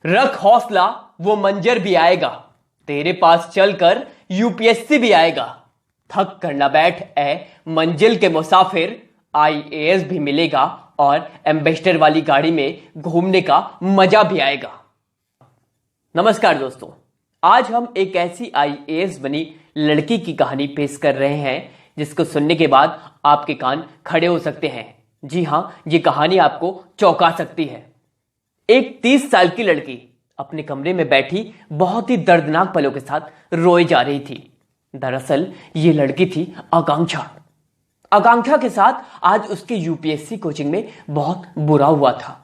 रख हौसला, वो मंजर भी आएगा। तेरे पास चलकर यूपीएससी भी आएगा। थक कर न बैठ ए मंजिल के मुसाफिर, आईएएस भी मिलेगा और एम्बेसडर वाली गाड़ी में घूमने का मजा भी आएगा। नमस्कार दोस्तों, आज हम एक ऐसी आईएएस बनी लड़की की कहानी पेश कर रहे हैं जिसको सुनने के बाद आपके कान खड़े हो सकते हैं। जी हां, ये कहानी आपको चौंका सकती है। एक 30 साल की लड़की अपने कमरे में बैठी बहुत ही दर्दनाक पलों के साथ रोए जा रही थी। दरअसल ये लड़की थी आकांक्षा। आकांक्षा के साथ आज उसके यूपीएससी कोचिंग में बहुत बुरा हुआ था।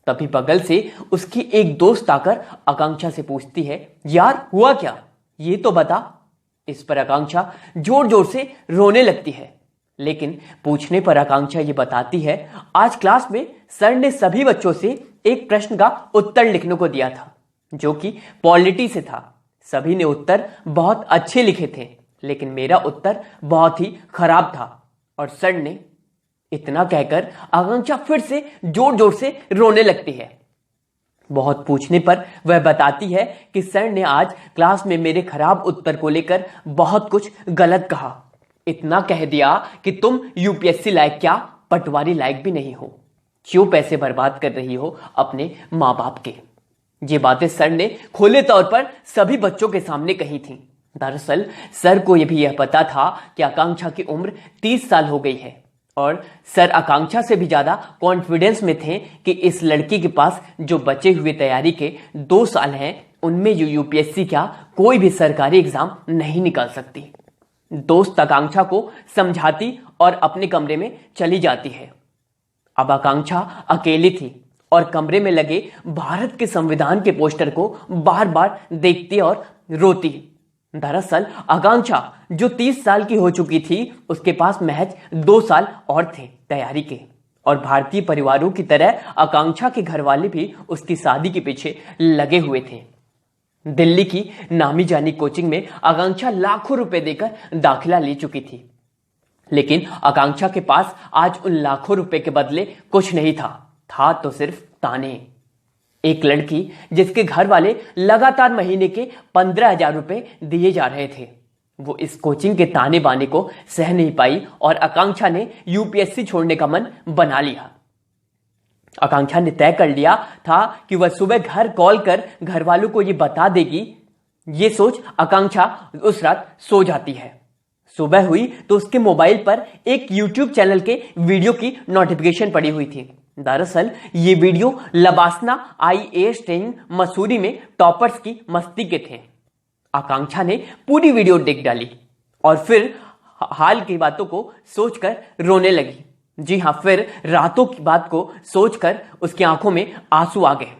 तभी बगल से उसकी एक दोस्त आकर आकांक्षा से पूछती है, यार हुआ क्या, ये तो बता। इस पर आकांक्षा जोर जोर से रोने लगती है। लेकिन पूछने पर आकांक्षा ये बताती है, आज क्लास में सर ने सभी बच्चों से एक प्रश्न का उत्तर लिखने को दिया था जो कि पॉलिटी से था। सभी ने उत्तर बहुत अच्छे लिखे थे, लेकिन मेरा उत्तर बहुत ही खराब था और सर ने। इतना कहकर आकांक्षा फिर से जोर जोर से रोने लगती है। बहुत पूछने पर वह बताती है कि सर ने आज क्लास में मेरे खराब उत्तर को लेकर बहुत कुछ गलत कहा। इतना कह दिया कि तुम यूपीएससी लायक क्या, पटवारी लायक भी नहीं हो। क्यों पैसे बर्बाद कर रही हो अपने माँ बाप के। ये बातें सर ने खुले तौर पर सभी बच्चों के सामने कही थी। दरअसल सर को यह भी पता था कि आकांक्षा की उम्र 30 साल हो गई है और सर आकांक्षा से भी ज्यादा कॉन्फिडेंस में थे कि इस लड़की के पास जो बचे हुए तैयारी के 2 साल हैं उनमें यूपीएससी क्या कोई भी सरकारी एग्जाम नहीं निकाल सकती। दोस्त आकांक्षा को समझाती और अपने कमरे में चली जाती है। अब आकांक्षा अकेली थी और कमरे में लगे भारत के संविधान के पोस्टर को बार बार देखती और रोती। दरअसल आकांक्षा जो 30 साल की हो चुकी थी, उसके पास महज 2 साल और थे तैयारी के। और भारतीय परिवारों की तरह आकांक्षा के घर वाले भी उसकी शादी के पीछे लगे हुए थे। दिल्ली की नामी जानी कोचिंग में आकांक्षा लाखों रुपए देकर दाखिला ले चुकी थी, लेकिन आकांक्षा के पास आज उन लाखों रुपए के बदले कुछ नहीं था तो सिर्फ ताने। एक लड़की जिसके घर वाले लगातार महीने के 15,000 रुपए दिए जा रहे थे, वो इस कोचिंग के ताने बाने को सह नहीं पाई और आकांक्षा ने यूपीएससी छोड़ने का मन बना लिया। आकांक्षा ने तय कर लिया था कि वह सुबह घर कॉल कर घर वालों को यह बता देगी। ये सोच आकांक्षा उस रात सो जाती है। सुबह हुई तो उसके मोबाइल पर एक यूट्यूब चैनल के वीडियो की नोटिफिकेशन पड़ी हुई थी। दरअसल ये video LBSNAA IAS training Mussoorie में टॉपर्स की मस्ती के थे। आकांक्षा ने पूरी वीडियो देख डाली और फिर हाल की बातों को सोचकर रोने लगी। जी हां, फिर रातों की बात को सोचकर उसकी आंखों में आंसू आ गए।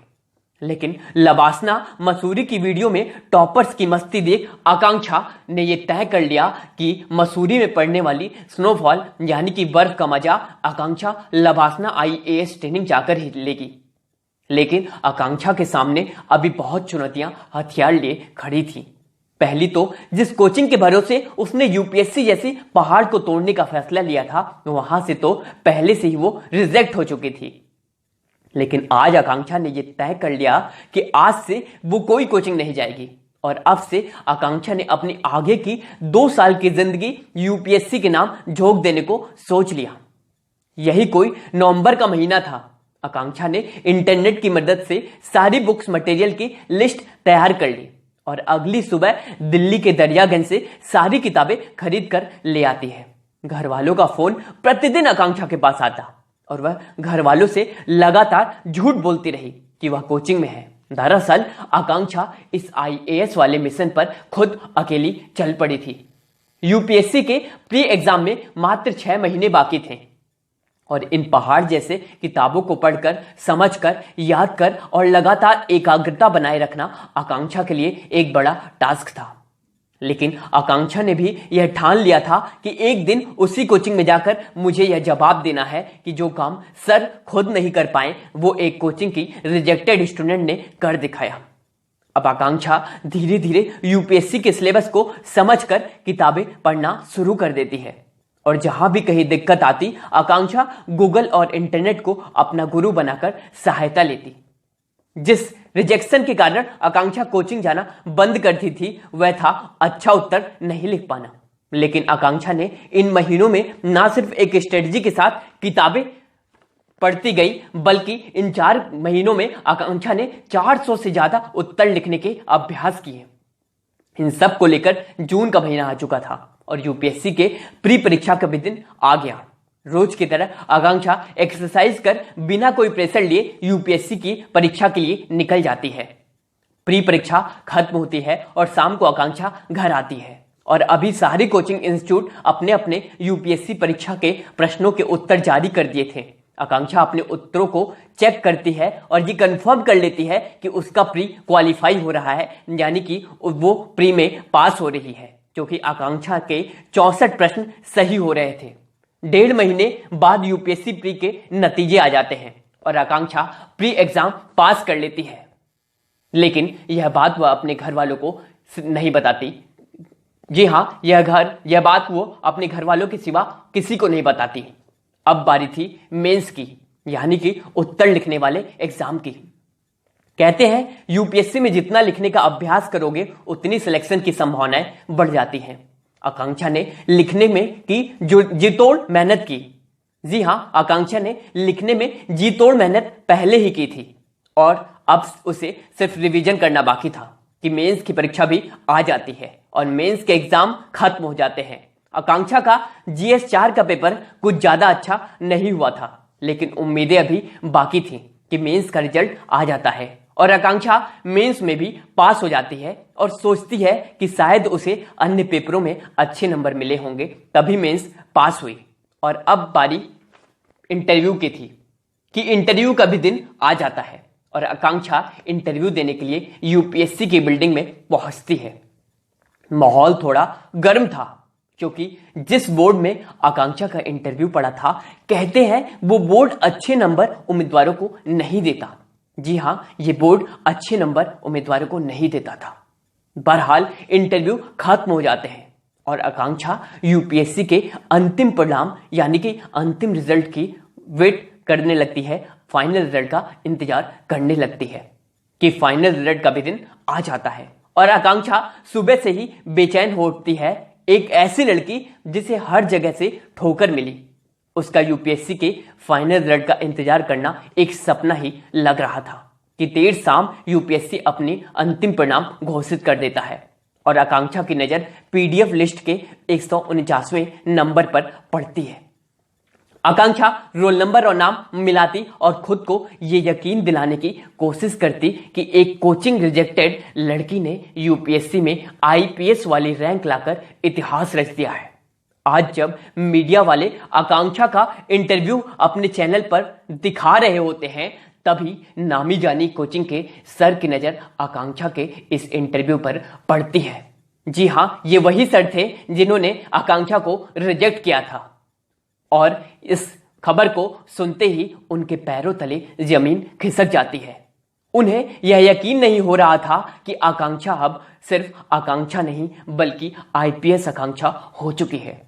लेकिन लबासना मसूरी की वीडियो में टॉपर्स की मस्ती देख आकांक्षा ने यह तय कर लिया कि मसूरी में पड़ने वाली स्नोफॉल यानी कि बर्फ का मजा आकांक्षा लबासना आईएएस ट्रेनिंग जाकर ही लेगी। लेकिन आकांक्षा के सामने अभी बहुत चुनौतियां हथियार लिए खड़ी थी। पहली तो जिस कोचिंग के भरोसे उसने यूपीएससी जैसी पहाड़ को तोड़ने का फैसला लिया था, वहां से तो पहले से ही वो रिजेक्ट हो चुकी थी। लेकिन आज आकांक्षा ने यह तय कर लिया कि आज से वो कोई कोचिंग नहीं जाएगी और अब से आकांक्षा ने अपनी आगे की 2 साल की जिंदगी यूपीएससी के नाम झोंक देने को सोच लिया। यही कोई नवंबर का महीना था। आकांक्षा ने इंटरनेट की मदद से सारी बुक्स मटेरियल की लिस्ट तैयार कर ली और अगली सुबह दिल्ली के दरियागंज से सारी किताबें खरीद कर ले आती है। घर वालों का फोन प्रतिदिन आकांक्षा के पास आता और वह घर वालों से लगातार झूठ बोलती रही कि वह कोचिंग में है। दरअसल आकांक्षा इस आईएएस वाले मिशन पर खुद अकेली चल पड़ी थी। यूपीएससी के प्री एग्जाम में मात्र 6 महीने बाकी थे और इन पहाड़ जैसे किताबों को पढ़कर, समझकर, याद कर और लगातार एकाग्रता बनाए रखना आकांक्षा के लिए एक बड़ा टास्क था। लेकिन आकांक्षा ने भी यह ठान लिया था कि एक दिन उसी कोचिंग में जाकर मुझे यह जवाब देना है कि जो काम सर खुद नहीं कर पाए वो एक कोचिंग की रिजेक्टेड स्टूडेंट ने कर दिखाया। अब आकांक्षा धीरे धीरे यूपीएससी के सिलेबस को समझकर किताबें पढ़ना शुरू कर देती है और जहां भी कहीं दिक्कत आती, आकांक्षा गूगल और इंटरनेट को अपना गुरु बनाकर सहायता लेती। जिस रिजेक्शन के कारण आकांक्षा कोचिंग जाना बंद करती थी वह था अच्छा उत्तर नहीं लिख पाना। लेकिन आकांक्षा ने इन महीनों में ना सिर्फ एक स्ट्रेटजी के साथ किताबें पढ़ती गई बल्कि इन 4 महीनों में आकांक्षा ने 400 से ज्यादा उत्तर लिखने के अभ्यास किए। इन सब को लेकर जून का महीना आ चुका था और यूपीएससी के प्री परीक्षा का भी दिन आ गया। रोज की तरह आकांक्षा एक्सरसाइज कर बिना कोई प्रेशर लिए यूपीएससी की परीक्षा के लिए निकल जाती है। प्री परीक्षा खत्म होती है और शाम को आकांक्षा घर आती है और अभी सारे कोचिंग इंस्टीट्यूट अपने अपने यूपीएससी परीक्षा के प्रश्नों के उत्तर जारी कर दिए थे। आकांक्षा अपने उत्तरों को चेक करती है और ये कंफर्म कर लेती है कि उसका प्री क्वालिफाई हो रहा है, यानी कि वो प्री में पास हो रही है, क्योंकि आकांक्षा के 64 प्रश्न सही हो रहे थे। 1.5 महीने बाद यूपीएससी प्री के नतीजे आ जाते हैं और आकांक्षा प्री एग्जाम पास कर लेती है। लेकिन यह बात वह अपने घर वालों को नहीं बताती। जी हाँ, यह बात वो अपने घर वालों के सिवा किसी को नहीं बताती। अब बारी थी मेंस की, यानी कि उत्तर लिखने वाले एग्जाम की। कहते हैं यूपीएससी में जितना लिखने का अभ्यास करोगे उतनी सिलेक्शन की संभावनाएं बढ़ जाती हैं। आकांक्षा ने लिखने में की जो जी तोड़ मेहनत की। जी हाँ, आकांक्षा ने लिखने में जी तोड़ मेहनत पहले ही की थी और अब उसे सिर्फ रिवीजन करना बाकी था कि मेंस की परीक्षा भी आ जाती है और मेंस के एग्जाम खत्म हो जाते हैं। आकांक्षा का जीएस 4 का पेपर कुछ ज्यादा अच्छा नहीं हुआ था, लेकिन उम्मीदें अभी बाकी थी कि मेंस का रिजल्ट आ जाता है और आकांक्षा मेंस में भी पास हो जाती है और सोचती है कि शायद उसे अन्य पेपरों में अच्छे नंबर मिले होंगे, तभी मेंस पास हुई। और अब बारी इंटरव्यू की थी कि इंटरव्यू का भी दिन आ जाता है और आकांक्षा इंटरव्यू देने के लिए यूपीएससी की बिल्डिंग में पहुंचती है। माहौल थोड़ा गर्म था क्योंकि जिस बोर्ड में आकांक्षा का इंटरव्यू पड़ा था, कहते हैं वो बोर्ड अच्छे नंबर उम्मीदवारों को नहीं देता। जी हाँ, ये बोर्ड अच्छे नंबर उम्मीदवारों को नहीं देता था। बहरहाल इंटरव्यू खत्म हो जाते हैं और आकांक्षा यूपीएससी के अंतिम परिणाम यानी कि अंतिम रिजल्ट की वेट करने लगती है, फाइनल रिजल्ट का इंतजार करने लगती है कि फाइनल रिजल्ट का भी दिन आ जाता है। और आकांक्षा सुबह से ही बेचैन हो उठती है। एक ऐसी लड़की जिसे हर जगह से ठोकर मिली, उसका यूपीएससी के फाइनल रिजल्ट का इंतजार करना एक सपना ही लग रहा था कि देर शाम यूपीएससी अपनी अंतिम परिणाम घोषित कर देता है और आकांक्षा की नजर पीडीएफ लिस्ट के 149वें नंबर पर पड़ती है। आकांक्षा रोल नंबर और नाम मिलाती और खुद को ये यकीन दिलाने की कोशिश करती कि एक कोचिंग रिजेक्टेड लड़की ने यूपीएससी में आईपीएस वाली रैंक लाकर इतिहास रच दिया है। आज जब मीडिया वाले आकांक्षा का इंटरव्यू अपने चैनल पर दिखा रहे होते हैं, तभी नामी जानी कोचिंग के सर की नजर आकांक्षा के इस इंटरव्यू पर पड़ती है। जी हाँ, ये वही सर थे जिन्होंने आकांक्षा को रिजेक्ट किया था और इस खबर को सुनते ही उनके पैरों तले जमीन खिसक जाती है। उन्हें यह यकीन नहीं हो रहा था कि आकांक्षा अब सिर्फ आकांक्षा नहीं बल्कि आईपीएस आकांक्षा हो चुकी है।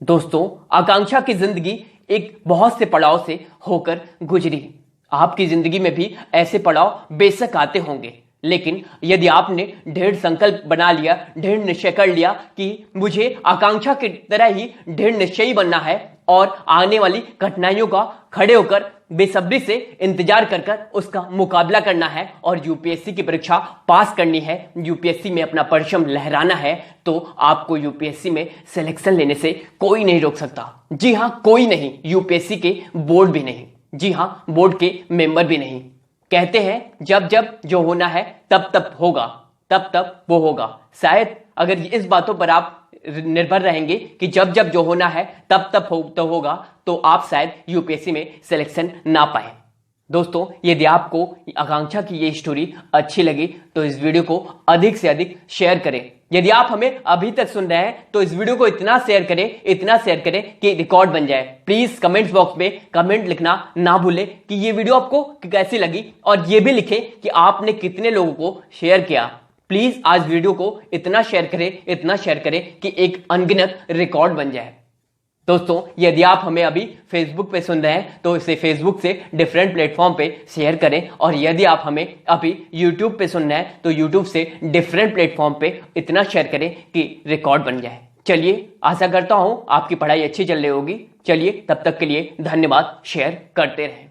दोस्तों, आकांक्षा की जिंदगी एक बहुत से पड़ाव से होकर गुजरी। आपकी जिंदगी में भी ऐसे पड़ाव बेशक आते होंगे, लेकिन यदि आपने ढेर संकल्प बना लिया, ढेर निश्चय कर लिया कि मुझे आकांक्षा की तरह ही ढेर निश्चयी बनना है और आने वाली कठिनाइयों का खड़े होकर बेसब्री से इंतजार कर कर उसका मुकाबला करना है और यूपीएससी की परीक्षा पास करनी है, यूपीएससी में अपना परचम लहराना है, तो आपको यूपीएससी में सिलेक्शन लेने से कोई नहीं रोक सकता। जी हाँ, कोई नहीं, यूपीएससी के बोर्ड भी नहीं, जी हाँ, बोर्ड के मेंबर भी नहीं। कहते हैं जब जब जो होना है तब तब होगा, तब तब वो होगा। शायद अगर इस बातों पर आप निर्भर रहेंगे कि जब जब जो होना है तब तब होगा, तो आप शायद यूपीएससी में सिलेक्शन ना पाए। दोस्तों, यदि आपको आकांक्षा की ये स्टोरी अच्छी लगी तो इस वीडियो को अधिक से अधिक शेयर करें। यदि आप हमें अभी तक सुन रहे हैं तो इस वीडियो को इतना शेयर करें कि रिकॉर्ड बन जाए। प्लीज कमेंट्स बॉक्स में कमेंट लिखना ना भूलें कि ये वीडियो आपको कैसी लगी और ये भी लिखें कि आपने कितने लोगों को शेयर किया। प्लीज आज वीडियो को इतना शेयर करें कि एक अनगिनत रिकॉर्ड बन जाए। दोस्तों, यदि आप हमें अभी फेसबुक पे सुन रहे हैं तो इसे फेसबुक से डिफरेंट प्लेटफॉर्म पे शेयर करें, और यदि आप हमें अभी यूट्यूब पे सुन रहे हैं तो यूट्यूब से डिफरेंट प्लेटफॉर्म पे इतना शेयर करें कि रिकॉर्ड बन जाए। चलिए, आशा करता हूं आपकी पढ़ाई अच्छी चल रही होगी। चलिए, तब तक के लिए धन्यवाद। शेयर करते रहें।